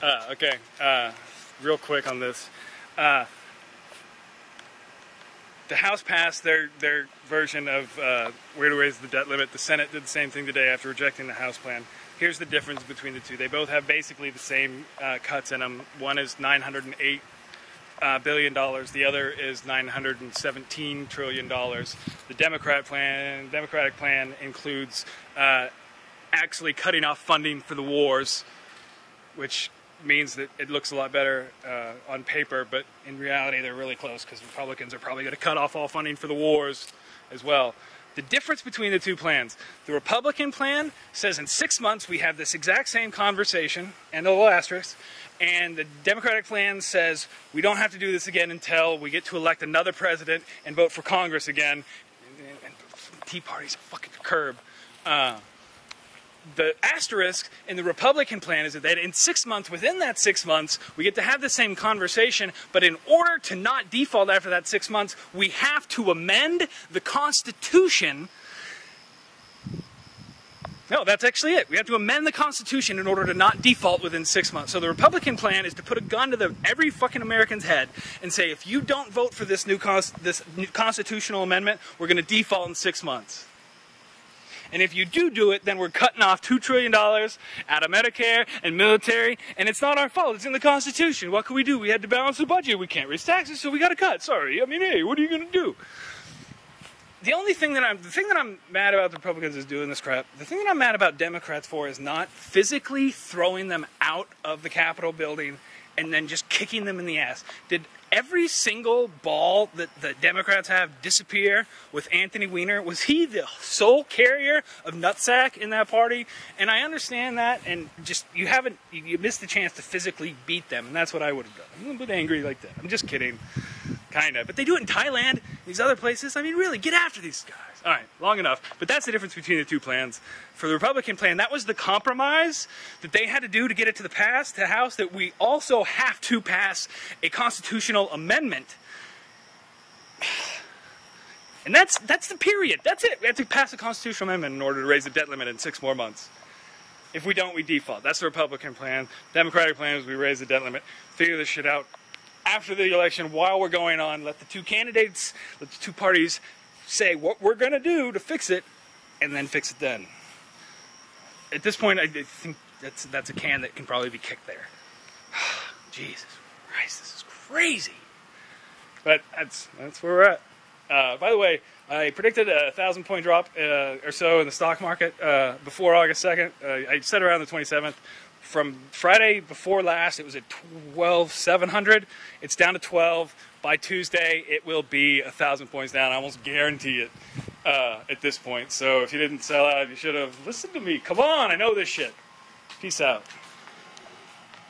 Okay, real quick on this. The House passed their version of where to raise the debt limit. The Senate did the same thing today after rejecting the House plan. Here's the difference between the two. They both have basically the same cuts in them. One is $908 billion. The other is $917 trillion. The Democratic plan includes actually cutting off funding for the wars, which means that it looks a lot better on paper, but in reality they're really close because Republicans are probably going to cut off all funding for the wars as well. The difference between the two plans: the Republican plan says in 6 months we have this exact same conversation, and a little asterisk, and the Democratic plan says we don't have to do this again until we get to elect another president and vote for Congress again. And Tea Party's a fucking curb. The asterisk in the Republican plan is that in 6 months, within that 6 months, we get to have the same conversation, but in order to not default after that 6 months, we have to amend the Constitution. No, that's actually it. We have to amend the Constitution in order to not default within 6 months. So the Republican plan is to put a gun to every fucking American's head and say, if you don't vote for this new constitutional amendment, we're going to default in 6 months. And if you do it, then we're cutting off $2 trillion out of Medicare and military, and it's not our fault. It's in the Constitution. What can we do? We had to balance the budget. We can't raise taxes, so we got to cut. Sorry. I mean, hey, what are you going to do? The thing that I'm mad about the Republicans is doing this crap. The thing that I'm mad about Democrats for is not physically throwing them out of the Capitol building and then just kicking them in the ass. Did every single ball that the Democrats have disappear with Anthony Weiner? Was he the sole carrier of nutsack in that party? And I understand that, and just you missed the chance to physically beat them, and that's what I would have done. I'm a little bit angry like that. I'm just kidding, kind of. But they do it in Thailand, these other places. I mean, really, get after these guys. All right, long enough. But that's the difference between the two plans. For the Republican plan, that was the compromise that they had to do to get it to the House, that we also have to pass a constitutional amendment. And that's the period. That's it. We have to pass a constitutional amendment in order to raise the debt limit in 6 more months. If we don't, we default. That's the Republican plan. Democratic plan is we raise the debt limit. Figure this shit out after the election while we're going on. Let the two candidates, let the two parties say what we're going to do to fix it, and then fix it then. At this point, I think that's a can that can probably be kicked there. Jesus Christ, this is crazy. But that's where we're at. By the way, I predicted a 1,000-point drop or so in the stock market before August 2nd. I said around the 27th. From Friday before last, it was at 12,700. It's down to 12. By Tuesday, it will be 1,000 points down. I almost guarantee it at this point. So if you didn't sell out, you should have listened to me. Come on, I know this shit. Peace out.